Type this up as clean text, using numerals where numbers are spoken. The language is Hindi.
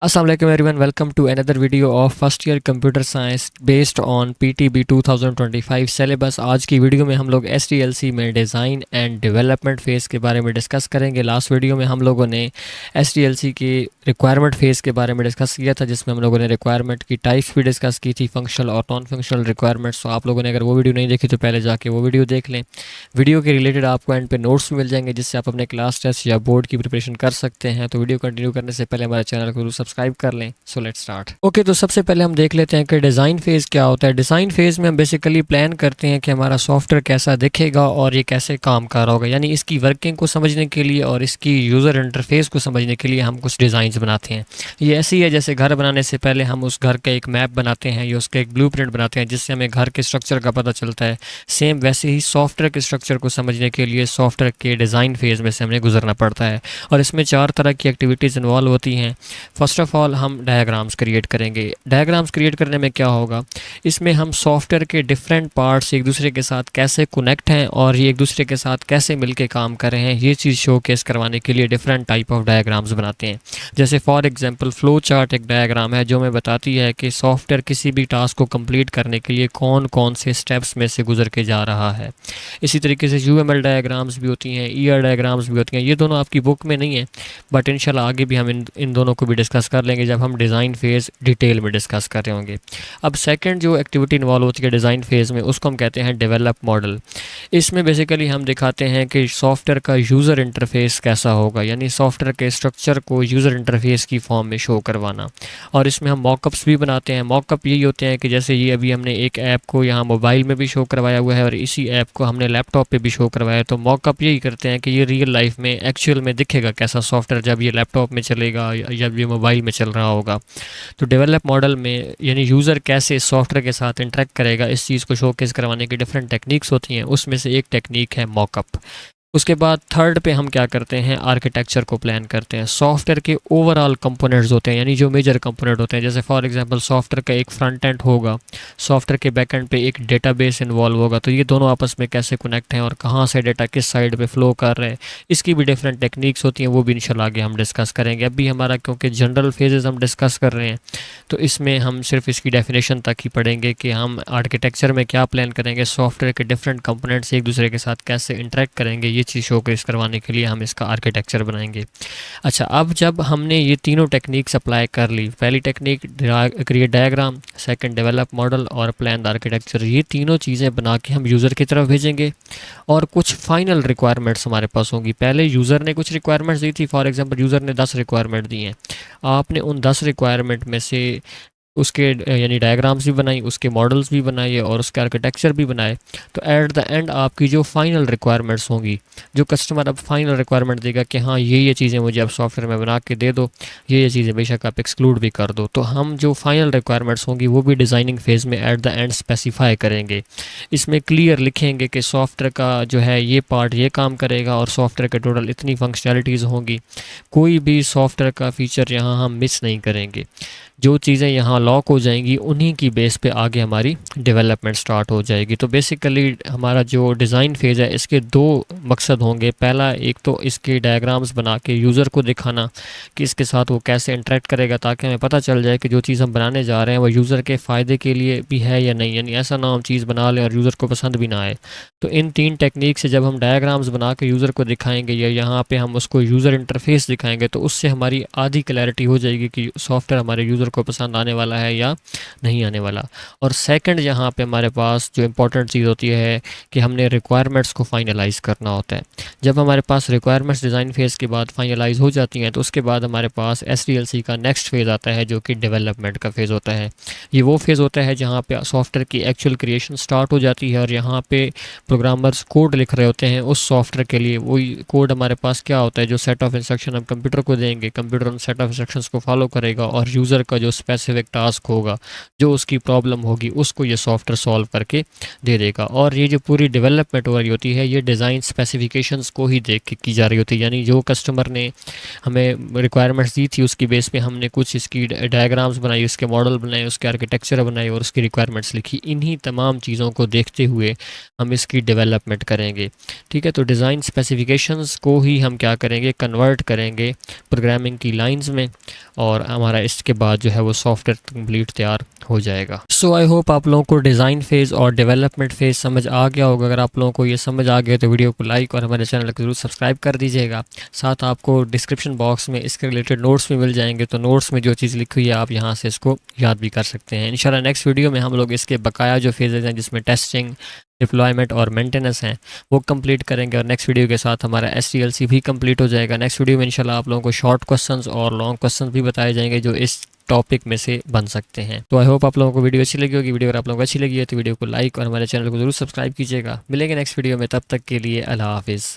Assalamu alaikum everyone, welcome to another video of first year computer science based on PTB 2025 syllabus. आज की वीडियो में हम लोग SDLC में डिज़ाइन एंड डेवलपमेंट फ़ेज़ के बारे में डिस्कस करेंगे। लास्ट वीडियो में हम लोगों ने SDLC की रिक्वायरमेंट फ़ेज़ के बारे में डिस्कस किया था, जिसमें हम लोगों ने रिक्वायरमेंट की टाइप्स भी डिस्कस की थी, फंक्शनल और नॉन फंक्शनल रिक्वायरमेंट्स। तो आप लोगों ने अगर वो वीडियो नहीं देखी तो पहले जाके वो वीडियो देख लें। वीडियो के रिलेटेड आपको एंड पे नोट्स भी मिल जाएंगे, जिससे आप अपने क्लास टेस्ट या बोर्ड की प्रिपरेशन कर सकते हैं। तो वीडियो कंटिन्यू करने से पहले हमारे चैनल को सब्सक्राइब कर लें। So let's start. ओके, तो सबसे पहले हम देख लेते हैं कि डिज़ाइन फेज़ क्या होता है। डिज़ाइन फेज़ में हम बेसिकली प्लान करते हैं कि हमारा सॉफ्टवेयर कैसा दिखेगा और ये कैसे काम कर रहा होगा, यानी इसकी वर्किंग को समझने के लिए और इसकी यूज़र इंटरफेस को समझने के लिए हम कुछ डिज़ाइंस बनाते हैं। ये ऐसी है जैसे घर बनाने से पहले हम उस घर का एक मैप बनाते हैं या उसका एक ब्लूप्रिंट बनाते हैं, जिससे हमें घर के स्ट्रक्चर का पता चलता है। सेम वैसे ही सॉफ्टवेयर के स्ट्रक्चर को समझने के लिए सॉफ्टवेयर के डिज़ाइन फेज़ में से हमें गुजरना पड़ता है, और इसमें 4 तरह की एक्टिविटीज़ इन्वॉल्व होती हैं। फर्स्ट ऑफ ऑल हम डायग्राम्स क्रिएट करेंगे। डायग्राम्स क्रिएट करने में क्या होगा, इसमें हम सॉफ्टवेयर के डिफरेंट पार्ट्स एक दूसरे के साथ कैसे कनेक्ट हैं और ये एक दूसरे के साथ कैसे मिलके काम कर रहे हैं, ये चीज़ शोकेस करवाने के लिए डिफरेंट टाइप ऑफ डायग्राम्स बनाते हैं। जैसे फॉर एग्जांपल फ्लो चार्ट एक डायग्राम है जो हमें बताती है कि सॉफ्टवेयर किसी भी टास्क को कंप्लीट करने के लिए कौन कौन से स्टेप्स में से गुजर के जा रहा है। इसी तरीके से UML डायग्राम्स भी होती हैं, ER डायग्राम्स भी होती हैं। ये दोनों आपकी बुक में नहीं है, बट इंशाल्लाह आगे भी हम इन दोनों को भी डिस्कस कर लेंगे जब हम डिज़ाइन फेज़ डिटेल में डिस्कस कर रहे होंगे। अब सेकंड जो एक्टिविटी इन्वॉल्व होती है डिज़ाइन फेज़ में, उसको हम कहते हैं डेवलप मॉडल। इसमें बेसिकली हम दिखाते हैं कि सॉफ्टवेयर का यूज़र इंटरफेस कैसा होगा, यानी सॉफ्टवेयर के स्ट्रक्चर को यूज़र इंटरफेस की फॉर्म में शो करवाना। और इसमें हम मॉकअप्स भी बनाते हैं। मॉकअप यही होते हैं कि जैसे ये अभी हमने एक ऐप को यहाँ मोबाइल में भी शो करवाया हुआ है और इसी ऐप को हमने लैपटॉप पे भी शो करवाया है। तो मॉकअप यही करते हैं कि ये रियल लाइफ में एक्चुअल में दिखेगा कैसा सॉफ्टवेयर जब ये लैपटॉप में चलेगा या जब ये मोबाइल में चल रहा होगा। तो डेवलप मॉडल में यानी यूज़र कैसे सॉफ्टवेयर के साथ इंटरेक्ट करेगा, इस चीज़ को शोकेस करवाने की डिफरेंट टेक्निक्स होती हैं। उसमें से एक टेक्निक है मॉकअप। उसके बाद थर्ड पे हम क्या करते हैं, आर्किटेक्चर को प्लान करते हैं। सॉफ्टवेयर के ओवरऑल कंपोनेंट्स होते हैं, यानी जो मेजर कंपोनेंट होते हैं। जैसे फॉर एग्जांपल सॉफ्टवेयर का एक फ्रंट एंड होगा, सॉफ्टवेयर के बैक एंड पे एक डेटाबेस इन्वॉल्व होगा। तो ये दोनों आपस में कैसे कनेक्ट हैं और कहाँ से डेटा किस साइड पे फ्लो कर रहे हैं, इसकी भी डिफरेंट टेक्निक्स होती हैं। वो भी इंशाल्लाह आगे हम डिस्कस करेंगे। अभी हमारा क्योंकि जनरल फेजेस हम डिस्कस कर रहे हैं, तो इसमें हम सिर्फ इसकी डेफिनेशन तक ही पढ़ेंगे कि हम आर्किटेक्चर में क्या प्लान करेंगे, सॉफ्टवेयर के डिफरेंट कंपोनेंट्स एक दूसरे के साथ कैसे इंटरेक्ट करेंगे, ये चीज़ शोकेस करवाने के लिए हम इसका आर्किटेक्चर बनाएंगे। अच्छा, अब जब हमने ये तीनों टेक्निक्स अप्लाई कर ली, पहली technique create diagram, second develop model और प्लान आर्किटेक्चर, ये तीनों चीज़ें बना के हम यूज़र की तरफ भेजेंगे और कुछ फाइनल रिक्वायरमेंट्स हमारे पास होंगी। पहले यूज़र ने कुछ रिक्वायरमेंट्स दी थी, फॉर एग्जांपल यूज़र ने 10 रिक्वायरमेंट दी हैं। आपने उन 10 रिक्वायरमेंट में से उसके यानी डायग्राम्स भी बनाई, उसके मॉडल्स भी बनाए और उसके आर्किटेक्चर भी बनाए। तो एट द एंड आपकी जो फाइनल रिक्वायरमेंट्स होंगी, जो कस्टमर अब फाइनल रिक्वायरमेंट देगा कि हाँ ये चीज़ें मुझे अब सॉफ्टवेयर में बना के दे दो, ये चीज़ें बेशक आप एक्सक्लूड भी कर दो, तो हम जो फाइनल रिक्वायरमेंट्स होंगी वो भी डिज़ाइनिंग फेज़ में एट द एंड स्पेसिफाई करेंगे। इसमें क्लियर लिखेंगे कि सॉफ्टवेयर का जो है ये पार्ट ये काम करेगा और सॉफ्टवेयर के टोटल इतनी फंक्शनैलिटीज़ होंगी। कोई भी सॉफ्टवेयर का फ़ीचर यहाँ हम मिस नहीं करेंगे। जो चीज़ें यहाँ लॉक हो जाएंगी उन्हीं की बेस पे आगे हमारी डेवलपमेंट स्टार्ट हो जाएगी। तो बेसिकली हमारा जो डिज़ाइन फेज़ है, इसके 2 मकसद होंगे। पहला, एक तो इसके डायग्राम्स बना के यूज़र को दिखाना कि इसके साथ वो कैसे इंटरेक्ट करेगा, ताकि हमें पता चल जाए कि जो चीज़ हम बनाने जा रहे हैं वो यूज़र के फ़ायदे के लिए भी है या नहीं, यानी ऐसा ना हम चीज़ बना लें और यूज़र को पसंद भी ना आए। तो इन 3 टेक्निक से जब हम डायग्राम्स बना के यूज़र को दिखाएंगे या यहाँ पे हम उसको यूज़र इंटरफेस दिखाएंगे, तो उससे हमारी आधी क्लैरिटी हो जाएगी कि सॉफ्टवेयर हमारे यूज़र को पसंद आने वाला है या नहीं आने वाला। और सेकंड, यहाँ पे हमारे पास जो इम्पोर्टेंट चीज़ होती है कि हमने रिक्वायरमेंट्स को फाइनलाइज़ करना होता है। जब हमारे पास रिक्वायरमेंट्स डिज़ाइन फेज़ के बाद फाइनलाइज़ हो जाती हैं, तो उसके बाद हमारे पास SDLC का नेक्स्ट फेज़ आता है, जो कि डेवलपमेंट का फेज़ होता है। ये वो फेज़ होता है जहाँ पे सॉफ्टवेयर की एक्चुअल क्रिएशन स्टार्ट हो जाती है और यहाँ पे प्रोग्रामर्स कोड लिख रहे होते हैं उस सॉफ्टवेयर के लिए। वही कोड हमारे पास क्या होता है, जो सेट ऑफ इंस्ट्रक्शन हम कंप्यूटर को देंगे, कंप्यूटर उन सेट ऑफ इंस्ट्रक्शंस को फॉलो करेगा और यूज़र का जो स्पेसिफिक टास्क होगा, जो उसकी प्रॉब्लम होगी, उसको ये सॉफ्टवेयर सॉल्व करके दे देगा। और ये जो पूरी डेवलपमेंट हो रही होती है ये डिज़ाइन स्पेसिफिकेशंस को ही देख के की जा रही होती है, यानी जो कस्टमर ने हमें रिक्वायरमेंट्स दी थी उसकी बेस पे हमने कुछ इसकी डायग्राम्स बनाई, उसके मॉडल बनाए, उसके आर्किटेक्चर बनाए और उसकी रिक्वायरमेंट्स लिखी। इन्हीं तमाम चीज़ों को देखते हुए हम इसकी डेवलपमेंट करेंगे। ठीक है, तो डिज़ाइन स्पेसिफिकेशंस को ही हम क्या करेंगे, कन्वर्ट करेंगे प्रोग्रामिंग की लाइंस में, और हमारा इसके बाद जो है वो सॉफ्टवेयर कंप्लीट तैयार हो जाएगा। सो आई होप आप लोगों को डिज़ाइन फेज़ और डेवलपमेंट फेज़ समझ आ गया होगा। अगर आप लोगों को ये समझ आ गया तो वीडियो को लाइक और हमारे चैनल को ज़रूर सब्सक्राइब कर दीजिएगा। साथ आपको डिस्क्रिप्शन बॉक्स में इसके रिलेटेड नोट्स भी मिल जाएंगे, तो नोट्स में जो चीज़ लिखी हुई है आप यहाँ से इसको याद भी कर सकते हैं। इंशाल्लाह नेक्स्ट वीडियो में हम लोग इसके बकाया जो फेजेज़ हैं जिसमें टेस्टिंग, डिप्लॉयमेंट और मेंटेनेंस हैं वो कंप्लीट करेंगे, और नेक्स्ट वीडियो के साथ हमारा SDLC भी कंप्लीट हो जाएगा। नेक्स्ट वीडियो में इंशाल्लाह आप लोगों को शॉर्ट क्वेश्चंस और लॉन्ग क्वेश्चंस भी बताए जाएंगे जो इस टॉपिक में से बन सकते हैं। तो आई होप आप लोगों को वीडियो अच्छी लगी होगी। वीडियो अगर आप लोगों को अच्छी लगी है तो वीडियो को लाइक और हमारे चैनल को जरूर सब्सक्राइब कीजिएगा। मिलेंगे नेक्स्ट वीडियो में, तब तक के लिए अल्लाह हाफिज़।